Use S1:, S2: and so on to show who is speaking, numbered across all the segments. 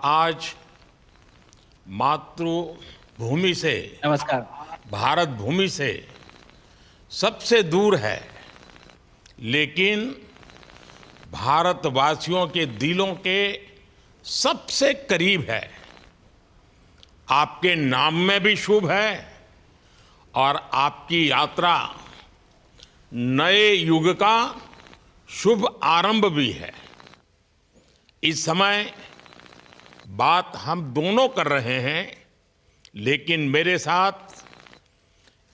S1: आज मातृभूमि से,
S2: नमस्कार।
S1: भारत भूमि से सबसे दूर है, लेकिन भारतवासियों के दिलों के सबसे करीब है। आपके नाम में भी शुभ है और आपकी यात्रा नए युग का शुभ आरंभ भी है। इस समय बात हम दोनों कर रहे हैं, लेकिन मेरे साथ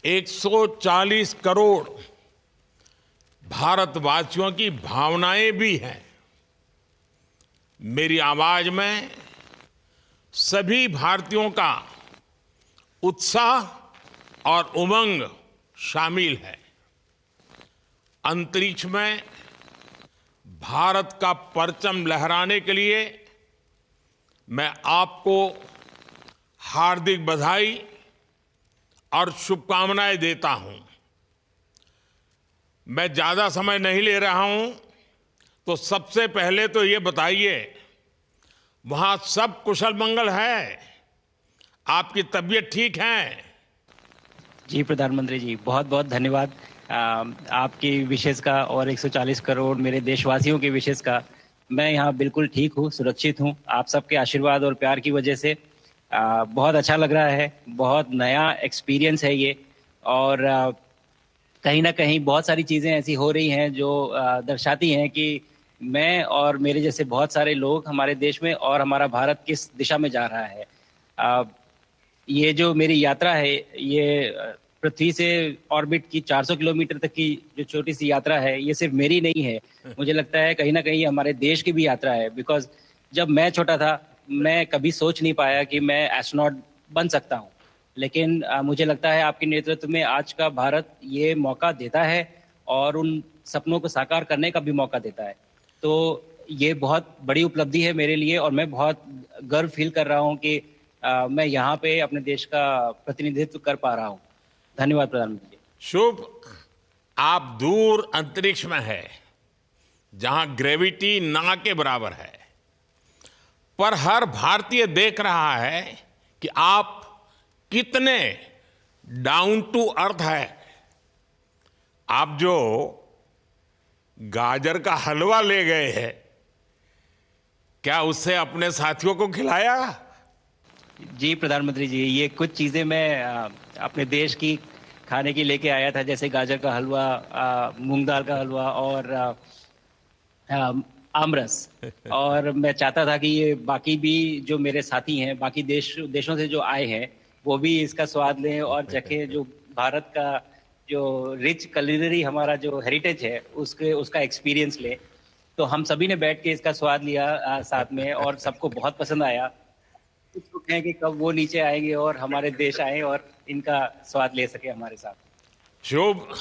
S1: 140 करोड़ भारतवासियों की भावनाएं भी हैं। मेरी आवाज में सभी भारतीयों का उत्साह और उमंग शामिल है। अंतरिक्ष में भारत का परचम लहराने के लिए मैं आपको हार्दिक बधाई और शुभकामनाएं देता हूं। मैं ज्यादा समय नहीं ले रहा हूं, तो सबसे पहले तो ये बताइए, वहां सब कुशल मंगल है? आपकी तबीयत ठीक है?
S2: जी प्रधानमंत्री जी, बहुत बहुत धन्यवाद आपकी विशेष का और 140 करोड़ मेरे देशवासियों की विशेष का। मैं यहाँ बिल्कुल ठीक हूँ, सुरक्षित हूँ। आप सबके आशीर्वाद और प्यार की वजह से बहुत अच्छा लग रहा है। बहुत नया एक्सपीरियंस है ये। और कहीं ना कहीं बहुत सारी चीज़ें ऐसी हो रही हैं जो दर्शाती हैं कि मैं और मेरे जैसे बहुत सारे लोग हमारे देश में और हमारा भारत किस दिशा में जा रहा है। ये जो मेरी यात्रा है, ये पृथ्वी से ऑर्बिट की 400 किलोमीटर तक की जो छोटी सी यात्रा है, ये सिर्फ मेरी नहीं है। मुझे लगता है कहीं ना कहीं हमारे देश की भी यात्रा है। बिकॉज जब मैं छोटा था, मैं कभी सोच नहीं पाया कि मैं एस्ट्रोनॉट बन सकता हूँ। लेकिन मुझे लगता है आपके नेतृत्व में आज का भारत ये मौका देता है और उन सपनों को साकार करने का भी मौका देता है। तो ये बहुत बड़ी उपलब्धि है मेरे लिए और मैं बहुत गर्व फील कर रहा हूँ कि मैं यहाँ पे अपने देश का प्रतिनिधित्व कर पा रहा हूँ। धन्यवाद प्रधानमंत्री जी।
S1: शुभ। आप दूर अंतरिक्ष में है, जहां ग्रेविटी ना के बराबर है, पर हर भारतीय देख रहा है कि आप कितने डाउन टू अर्थ है। आप जो गाजर का हलवा ले गए हैं, क्या उससे अपने साथियों को खिलाया?
S2: जी प्रधानमंत्री जी, ये कुछ चीज़ें मैं अपने देश की खाने की लेके आया था, जैसे गाजर का हलवा, मूंग दाल का हलवा और आमरस। और मैं चाहता था कि ये बाकी भी जो मेरे साथी हैं, बाकी देशों से जो आए हैं, वो भी इसका स्वाद लें और चखें। जो भारत का जो रिच culinary हमारा जो हेरिटेज है, उसका एक्सपीरियंस लें। तो हम सभी ने बैठ के इसका स्वाद लिया साथ में, और सबको बहुत पसंद आया। कुछ लोग हैं कि कब वो नीचे आएंगे और हमारे देश आए और इनका स्वाद ले सके हमारे साथ।
S1: शुभ।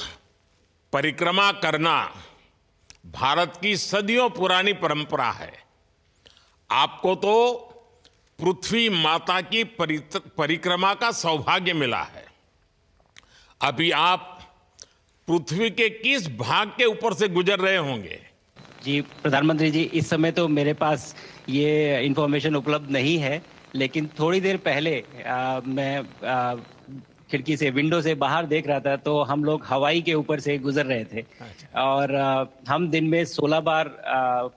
S1: परिक्रमा करना भारत की सदियों पुरानी परंपरा है। आपको तो पृथ्वी माता की परिक्रमा का सौभाग्य मिला है। अभी आप पृथ्वी के किस भाग के ऊपर से गुजर रहे होंगे?
S2: जी प्रधानमंत्री जी, इस समय तो मेरे पास ये इंफॉर्मेशन उपलब्ध नहीं है, लेकिन थोड़ी देर पहले मैं खिड़की से, विंडो से बाहर देख रहा था, तो हम लोग हवाई के ऊपर से गुजर रहे थे।
S1: अच्छा।
S2: और हम दिन में 16 बार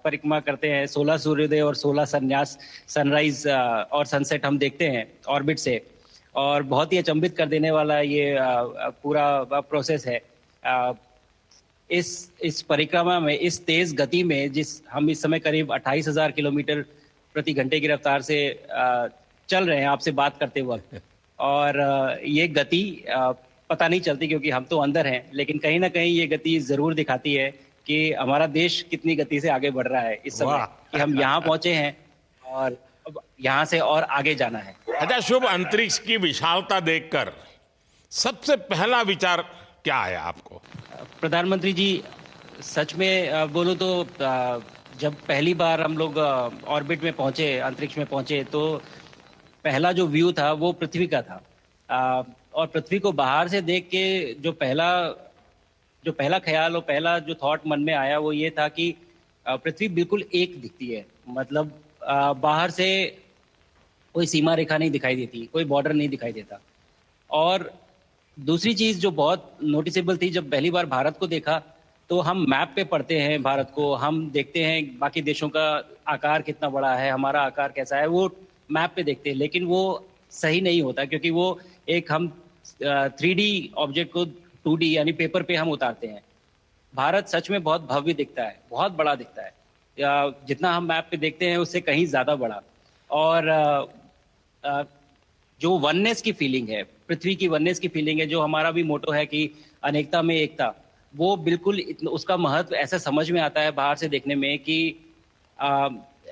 S2: परिक्रमा करते हैं। 16 सूर्योदय और 16 संन्यास, सनराइज और सनसेट हम देखते हैं ऑर्बिट से। और बहुत ही अचंभित कर देने वाला ये पूरा प्रोसेस है। इस परिक्रमा में, इस तेज गति में, जिस हम इस समय करीब 28,000 किलोमीटर प्रति घंटे की रफ्तार से चल रहे हैं आपसे बात करते वक्त, और ये गति पता नहीं चलती क्योंकि हम तो अंदर हैं, लेकिन कहीं ना कहीं ये गति जरूर दिखाती है कि हमारा देश कितनी गति से आगे बढ़ रहा है इस समय, कि हम यहाँ पहुंचे हैं और अब यहाँ से और आगे जाना है।
S1: अच्छा शुभ, अंतरिक्ष की विशालता देखकर सबसे पहला विचार क्या आया आपको?
S2: प्रधानमंत्री जी, सच में बोलूं तो जब पहली बार हम लोग ऑर्बिट में पहुंचे, अंतरिक्ष में पहुंचे, तो पहला जो व्यू था वो पृथ्वी का था। और पृथ्वी को बाहर से देख के जो पहला ख्याल और पहला जो थॉट मन में आया वो ये था कि पृथ्वी बिल्कुल एक दिखती है। मतलब बाहर से कोई सीमा रेखा नहीं दिखाई देती, कोई बॉर्डर नहीं दिखाई देता। और दूसरी चीज जो बहुत नोटिसेबल थी, जब पहली बार भारत को देखा तो हम मैप पे पढ़ते हैं भारत को, हम देखते हैं बाकी देशों का आकार कितना बड़ा है, हमारा आकार कैसा है, वो मैप पे देखते हैं, लेकिन वो सही नहीं होता, क्योंकि वो एक हम 3D ऑब्जेक्ट को 2D यानी पेपर पे हम उतारते हैं। भारत सच में बहुत भव्य दिखता है, बहुत बड़ा दिखता है, या जितना हम मैप पे देखते हैं उससे कहीं ज्यादा बड़ा। और जो वननेस की फीलिंग है, पृथ्वी की वननेस की फीलिंग है, जो हमारा भी मोटो है कि अनेकता में एकता, वो बिल्कुल उसका महत्व ऐसा समझ में आता है बाहर से देखने में कि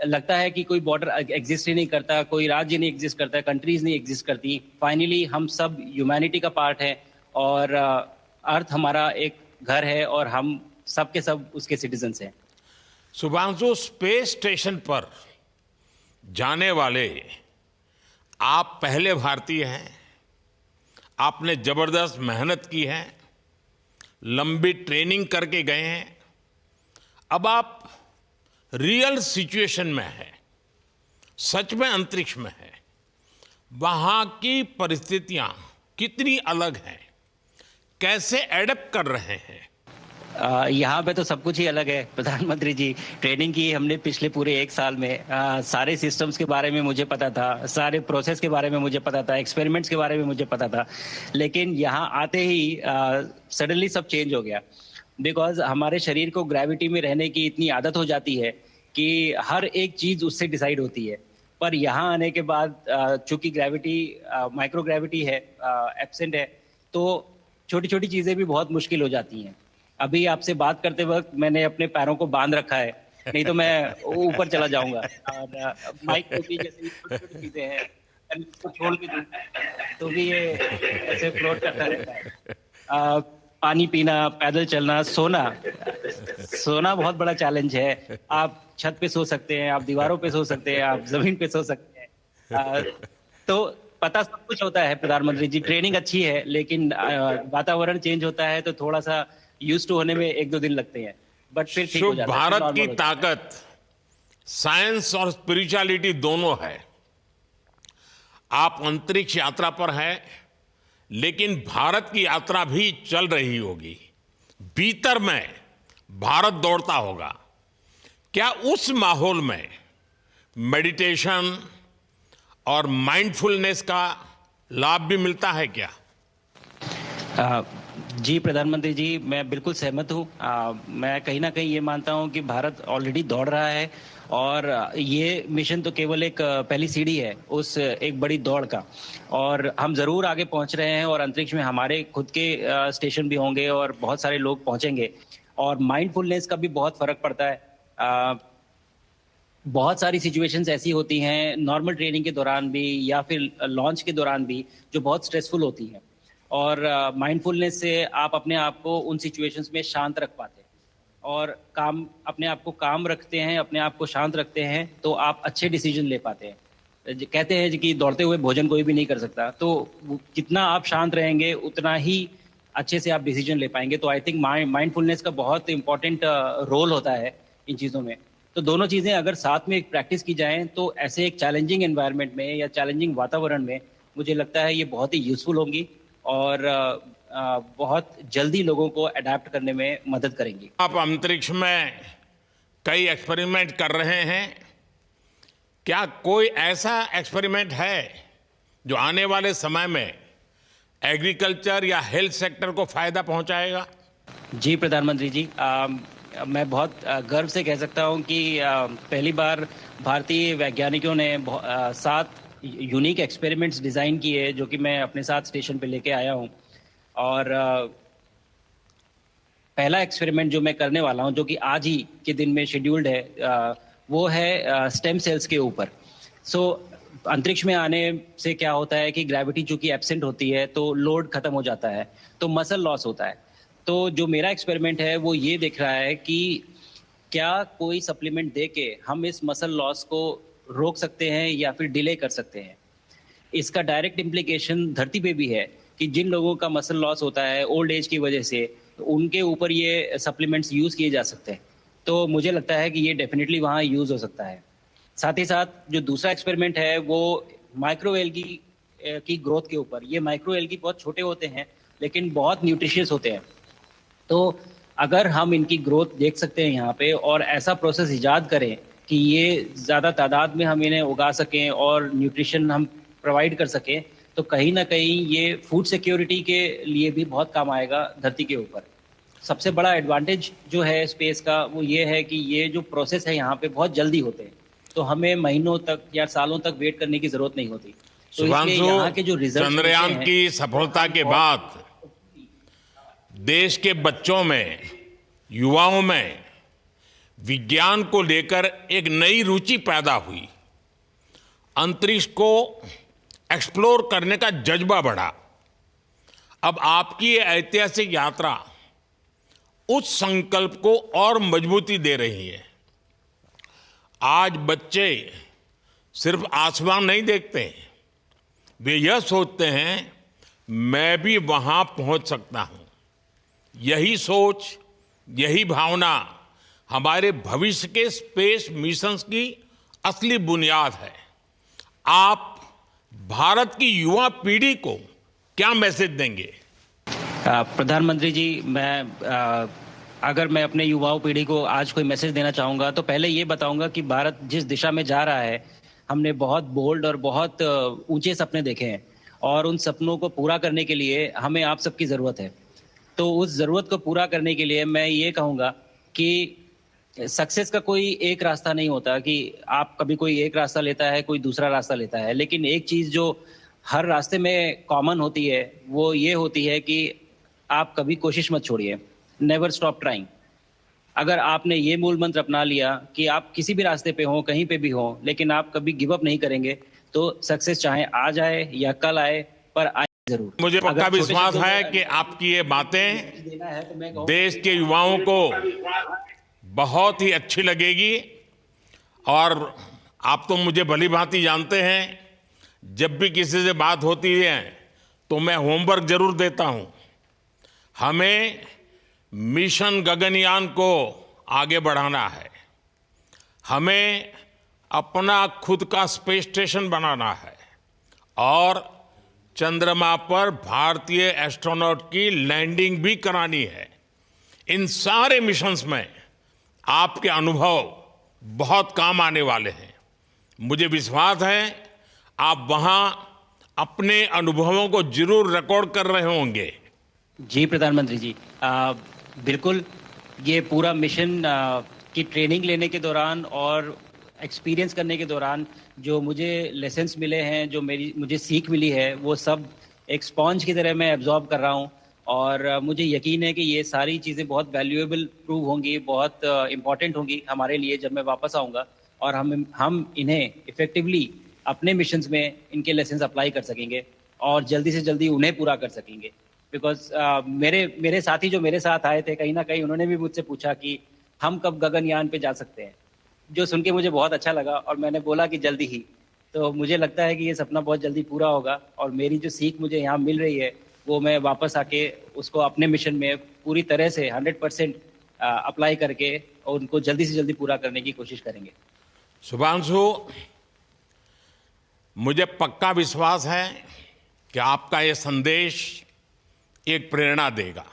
S2: लगता है कि कोई बॉर्डर एग्जिस्ट ही नहीं करता, कोई राज्य नहीं एग्जिस्ट करता, कंट्रीज नहीं एग्जिस्ट करती। फाइनली हम सब ह्यूमैनिटी का पार्ट है, और अर्थ हमारा एक घर है, और हम सब के सब उसके सिटीजन्स हैं।
S1: शुभांशु, स्पेस स्टेशन पर जाने वाले आप पहले भारतीय हैं। आपने जबरदस्त मेहनत की है, लंबी ट्रेनिंग करके गए हैं। अब आप रियल सिचुएशन में हैं, सच में अंतरिक्ष में हैं। वहां की परिस्थितियां कितनी अलग हैं, कैसे एडप्ट कर रहे हैं?
S2: यहाँ पे तो सब कुछ ही अलग है प्रधानमंत्री जी। ट्रेनिंग की हमने पिछले पूरे 1 साल में। सारे सिस्टम्स के बारे में मुझे पता था, सारे प्रोसेस के बारे में मुझे पता था, एक्सपेरिमेंट्स के बारे में मुझे पता था, लेकिन यहाँ आते ही सडनली सब चेंज हो गया। बिकॉज हमारे शरीर को ग्रेविटी में रहने की इतनी आदत हो जाती है कि हर एक चीज उससे डिसाइड होती है। पर यहाँ आने के बाद चूंकि ग्रेविटी माइक्रो ग्रेविटी है, एब्सेंट है, तो छोटी छोटी चीजें भी बहुत मुश्किल हो जाती हैं। अभी आपसे बात करते वक्त मैंने अपने पैरों को बांध रखा है, नहीं तो मैं ऊपर चला जाऊंगा। और माइक को भी जैसे छोटी छोटी चीजें हैं, इसको छोड़ के दूं तो भी ये ऐसे फ्लोट करता रहता है। पानी पीना, पैदल चलना, सोना बहुत बड़ा चैलेंज है। आप छत पे सो सकते हैं, आप दीवारों पे सो सकते हैं, आप जमीन पे सो सकते हैं। तो पता सब कुछ होता है प्रधानमंत्री जी, ट्रेनिंग अच्छी है, लेकिन वातावरण चेंज होता है तो थोड़ा सा यूज टू होने में 1-2 दिन लगते हैं, बट फिर ठीक हो जाता है।
S1: भारत की ताकत साइंस और स्पिरिचुअलिटी दोनों है। आप अंतरिक्ष यात्रा पर हैं, लेकिन भारत की यात्रा भी चल रही होगी। भीतर में भारत दौड़ता होगा। क्या उस माहौल में मेडिटेशन और माइंडफुलनेस का लाभ भी मिलता है क्या?
S2: जी प्रधानमंत्री जी, मैं बिल्कुल सहमत हूँ। मैं कहीं ना कहीं ये मानता हूँ कि भारत ऑलरेडी दौड़ रहा है, और ये मिशन तो केवल एक पहली सीढ़ी है उस एक बड़ी दौड़ का। और हम जरूर आगे पहुंच रहे हैं, और अंतरिक्ष में हमारे खुद के स्टेशन भी होंगे और बहुत सारे लोग पहुंचेंगे। और माइंडफुलनेस का भी बहुत फर्क पड़ता है। बहुत सारी सिचुएशंस ऐसी होती हैं नॉर्मल ट्रेनिंग के दौरान भी, या फिर लॉन्च के दौरान भी, जो बहुत स्ट्रेसफुल होती हैं, और माइंडफुलनेस से आप अपने आप को उन सिचुएशंस में शांत रख पाते हैं, और अपने आप को काम रखते हैं, अपने आप को शांत रखते हैं, तो आप अच्छे डिसीजन ले पाते हैं। कहते हैं कि दौड़ते हुए भोजन कोई भी नहीं कर सकता, तो जितना आप शांत रहेंगे उतना ही अच्छे से आप डिसीजन ले पाएंगे। तो आई थिंक माइंडफुलनेस का बहुत इंपॉर्टेंट रोल होता है इन चीज़ों में। तो दोनों चीज़ें अगर साथ में प्रैक्टिस की जाएं तो ऐसे एक चैलेंजिंग एनवायरनमेंट में या चैलेंजिंग वातावरण में मुझे लगता है ये बहुत ही यूजफुल होंगी, और बहुत जल्दी लोगों को अडेप्ट करने में मदद करेंगी।
S1: आप अंतरिक्ष में कई एक्सपेरिमेंट कर रहे हैं। क्या कोई ऐसा एक्सपेरिमेंट है जो आने वाले समय में एग्रीकल्चर या हेल्थ सेक्टर को फायदा पहुंचाएगा?
S2: जी प्रधानमंत्री जी, मैं बहुत गर्व से कह सकता हूं कि पहली बार भारतीय वैज्ञानिकों ने 7 यूनिक एक्सपेरिमेंट्स डिज़ाइन किए, जो कि मैं अपने साथ स्टेशन पे लेके आया हूं। और पहला एक्सपेरिमेंट जो मैं करने वाला हूं, जो कि आज ही के दिन में शेड्यूल्ड है, वो है स्टेम सेल्स के ऊपर। अंतरिक्ष में आने से क्या होता है कि ग्रेविटी चूंकि एब्सेंट होती है तो लोड खत्म हो जाता है, तो मसल लॉस होता है। तो जो मेरा एक्सपेरिमेंट है वो ये देख रहा है कि क्या कोई सप्लीमेंट दे के हम इस मसल लॉस को रोक सकते हैं या फिर डिले कर सकते हैं। इसका डायरेक्ट इम्प्लीकेशन धरती पे भी है कि जिन लोगों का मसल लॉस होता है ओल्ड एज की वजह से, तो उनके ऊपर ये सप्लीमेंट्स यूज़ किए जा सकते हैं। तो मुझे लगता है कि ये डेफिनेटली वहाँ यूज़ हो सकता है। साथ ही साथ जो दूसरा एक्सपेरिमेंट है वो माइक्रो एल्गी की ग्रोथ के ऊपर। ये माइक्रो एल्गी बहुत छोटे होते हैं लेकिन बहुत न्यूट्रिशियस होते हैं। तो अगर हम इनकी ग्रोथ देख सकते हैं यहाँ पे और ऐसा प्रोसेस इजाद करें कि ये ज़्यादा तादाद में हम इन्हें उगा सकें और न्यूट्रिशन हम प्रोवाइड कर सकें, तो कहीं ना कहीं ये फूड सिक्योरिटी के लिए भी बहुत काम आएगा धरती के ऊपर। सबसे बड़ा एडवांटेज जो है स्पेस का वो ये है कि ये जो प्रोसेस है यहाँ पे बहुत जल्दी होते हैं, तो हमें महीनों तक या सालों तक वेट करने की जरूरत नहीं होती। तो इसलिए
S1: शुभांशु,
S2: यहाँ के जो रिजल्ट
S1: चंद्रयान की सफलता के बाद देश के बच्चों में, युवाओं में विज्ञान को लेकर एक नई रुचि पैदा हुई। अंतरिक्ष को एक्सप्लोर करने का जज्बा बढ़ा। अब आपकी ये ऐतिहासिक यात्रा उस संकल्प को और मजबूती दे रही है। आज बच्चे सिर्फ आसमान नहीं देखते, वे यह सोचते हैं मैं भी वहां पहुंच सकता हूं। यही सोच, यही भावना हमारे भविष्य के स्पेस मिशंस की असली बुनियाद है। आप भारत की युवा पीढ़ी को क्या मैसेज देंगे?
S2: प्रधानमंत्री जी, अगर मैं अपने युवाओं पीढ़ी को आज कोई मैसेज देना चाहूँगा तो पहले ये बताऊँगा कि भारत जिस दिशा में जा रहा है, हमने बहुत बोल्ड और बहुत ऊंचे सपने देखे हैं और उन सपनों को पूरा करने के लिए हमें आप सबकी ज़रूरत है। तो उस ज़रूरत को पूरा करने के लिए मैं ये कहूँगा कि सक्सेस का कोई एक रास्ता नहीं होता कि आप कभी कोई एक रास्ता लेता है, कोई दूसरा रास्ता लेता है, लेकिन एक चीज़ जो हर रास्ते में कॉमन होती है वो ये होती है कि आप कभी कोशिश मत छोड़िए, नेवर स्टॉप ट्राइंग। अगर आपने ये मूल मंत्र अपना लिया कि आप किसी भी रास्ते पे हो, कहीं पे भी हो, लेकिन आप कभी गिव अप नहीं करेंगे, तो सक्सेस चाहे आ जाए या कल आए, पर आए जरूर।
S1: मुझे पक्का विश्वास है कि आपकी ये बातें देश के युवाओं को बहुत ही अच्छी लगेगी। और आप तो मुझे भली भांति जानते हैं, जब भी किसी से बात होती है तो मैं होमवर्क जरूर देता हूं। हमें मिशन गगनयान को आगे बढ़ाना है, हमें अपना खुद का स्पेस स्टेशन बनाना है और चंद्रमा पर भारतीय एस्ट्रोनॉट की लैंडिंग भी करानी है। इन सारे मिशंस में आपके अनुभव बहुत काम आने वाले हैं। मुझे विश्वास है आप वहां अपने अनुभवों को जरूर रिकॉर्ड कर रहे होंगे।
S2: जी प्रधानमंत्री जी, बिल्कुल। ये पूरा मिशन की ट्रेनिंग लेने के दौरान और एक्सपीरियंस करने के दौरान जो मुझे लेसन्स मिले हैं, जो मुझे सीख मिली है, वो सब एक स्पॉन्ज की तरह मैं एब्जॉर्ब कर रहा हूँ। और मुझे यकीन है कि ये सारी चीज़ें बहुत वैल्यूएबल प्रूव होंगी, बहुत इम्पॉर्टेंट होंगी हमारे लिए जब मैं वापस आऊँगा, और हम इन्हें इफ़ेक्टिवली अपने मिशंस में इनके लेसन्स अप्लाई कर सकेंगे और जल्दी से जल्दी उन्हें पूरा कर सकेंगे। बिकॉज मेरे साथी जो मेरे साथ आए थे, कहीं ना कहीं उन्होंने भी मुझसे पूछा कि हम कब गगनयान पे जा सकते हैं, जो सुन के मुझे बहुत अच्छा लगा और मैंने बोला कि जल्दी ही। तो मुझे लगता है कि ये सपना बहुत जल्दी पूरा होगा और मेरी जो सीख मुझे यहाँ मिल रही है वो मैं वापस आके उसको अपने मिशन में पूरी तरह से 100% अप्लाई करके और उनको जल्दी से जल्दी पूरा करने की कोशिश करेंगे।
S1: शुभांशु, मुझे पक्का विश्वास है कि आपका ये संदेश एक प्रेरणा देगा।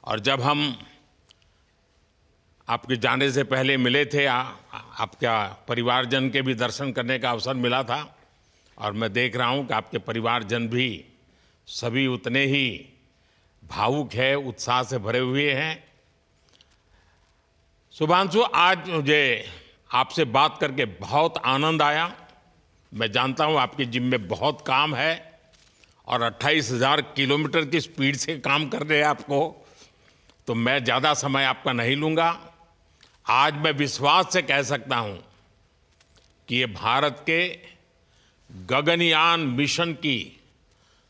S1: और जब हम आपके जाने से पहले मिले थे, आपका परिवारजन के भी दर्शन करने का अवसर मिला था और मैं देख रहा हूं कि आपके परिवारजन भी सभी उतने ही भावुक है, उत्साह से भरे हुए हैं। शुभांशु, आज मुझे आपसे बात करके बहुत आनंद आया। मैं जानता हूं आपकी जिम में बहुत काम है और 28,000 किलोमीटर की स्पीड से काम कर रहे हैं आपको, तो मैं ज़्यादा समय आपका नहीं लूँगा। आज मैं विश्वास से कह सकता हूं कि ये भारत के गगनयान मिशन की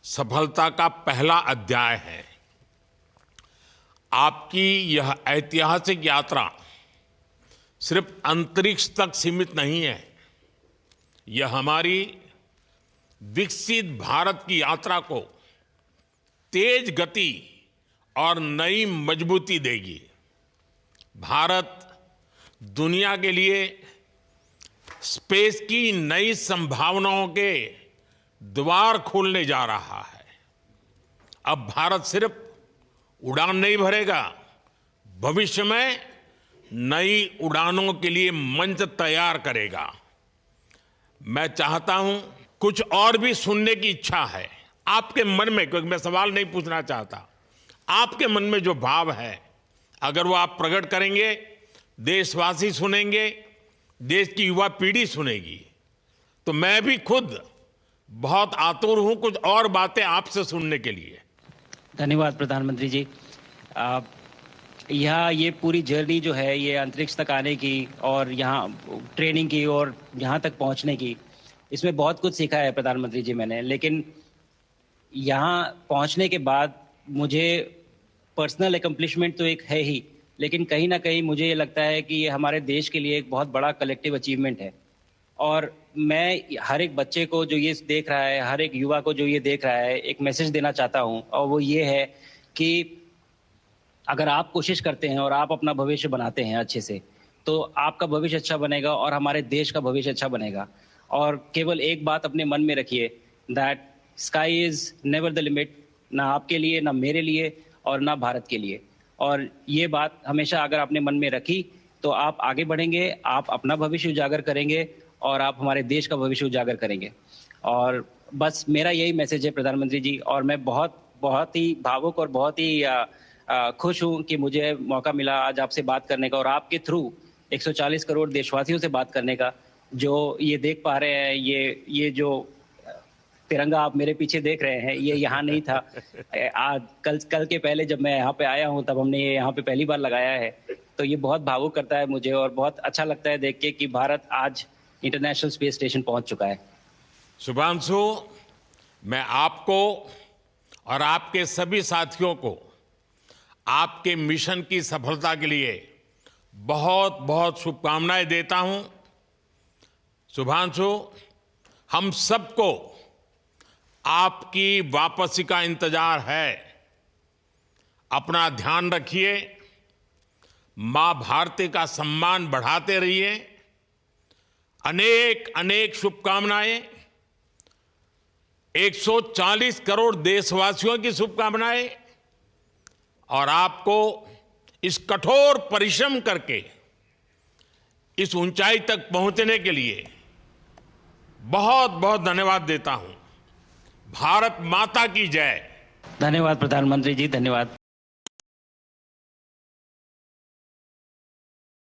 S1: सफलता का पहला अध्याय है। आपकी यह ऐतिहासिक यात्रा सिर्फ अंतरिक्ष तक सीमित नहीं है, यह हमारी विकसित भारत की यात्रा को तेज गति और नई मजबूती देगी। भारत दुनिया के लिए स्पेस की नई संभावनाओं के द्वार खोलने जा रहा है। अब भारत सिर्फ उड़ान नहीं भरेगा, भविष्य में नई उड़ानों के लिए मंच तैयार करेगा। मैं चाहता हूं, कुछ और भी सुनने की इच्छा है आपके मन में, क्योंकि मैं सवाल नहीं पूछना चाहता, आपके मन में जो भाव है अगर वो आप प्रकट करेंगे, देशवासी सुनेंगे, देश की युवा पीढ़ी सुनेगी, तो मैं भी खुद बहुत आतुर हूं कुछ और बातें आपसे सुनने के लिए।
S2: धन्यवाद प्रधानमंत्री जी। आप यहाँ ये पूरी जर्नी जो है ये अंतरिक्ष तक आने की और यहाँ ट्रेनिंग की और यहाँ तक पहुँचने की, इसमें बहुत कुछ सीखा है प्रधानमंत्री जी मैंने। लेकिन यहाँ पहुँचने के बाद मुझे पर्सनल एकम्प्लिशमेंट तो एक है ही, लेकिन कहीं ना कहीं मुझे ये लगता है कि ये हमारे देश के लिए एक बहुत बड़ा कलेक्टिव अचीवमेंट है। और मैं हर एक बच्चे को जो ये देख रहा है, हर एक युवा को जो ये देख रहा है, एक मैसेज देना चाहता हूँ, और वो ये है कि अगर आप कोशिश करते हैं और आप अपना भविष्य बनाते हैं अच्छे से, तो आपका भविष्य अच्छा बनेगा और हमारे देश का भविष्य अच्छा बनेगा। और केवल एक बात अपने मन में रखिए, that sky is never the limit, ना आपके लिए, ना मेरे लिए और ना भारत के लिए। और ये बात हमेशा अगर आपने मन में रखी तो आप आगे बढ़ेंगे, आप अपना भविष्य उजागर करेंगे और आप हमारे देश का भविष्य उजागर करेंगे। और बस मेरा यही मैसेज है प्रधानमंत्री जी। और मैं बहुत बहुत ही भावुक और बहुत ही खुश हूं कि मुझे मौका मिला आज आपसे बात करने का और आपके थ्रू 140 करोड़ देशवासियों से बात करने का। जो ये देख पा रहे हैं, ये जो तिरंगा आप मेरे पीछे देख रहे हैं, ये यहाँ नहीं था। आज कल के पहले जब मैं यहाँ पे आया हूँ तब हमने ये यहाँ पे पहली बार लगाया है। तो ये बहुत भावुक करता है मुझे और बहुत अच्छा लगता है देख के कि भारत आज इंटरनेशनल स्पेस स्टेशन पहुंच चुका है।
S1: शुभांशु, मैं आपको और आपके सभी साथियों को आपके मिशन की सफलता के लिए बहुत बहुत शुभकामनाएं देता हूं। शुभांशु, हम सबको आपकी वापसी का इंतजार है। अपना ध्यान रखिए, मां भारती का सम्मान बढ़ाते रहिए। अनेक अनेक शुभकामनाएं, 140 करोड़ देशवासियों की शुभकामनाएं, और आपको इस कठोर परिश्रम करके इस ऊंचाई तक पहुंचने के लिए बहुत बहुत धन्यवाद देता हूं। भारत माता की जय।
S2: धन्यवाद प्रधानमंत्री जी, धन्यवाद।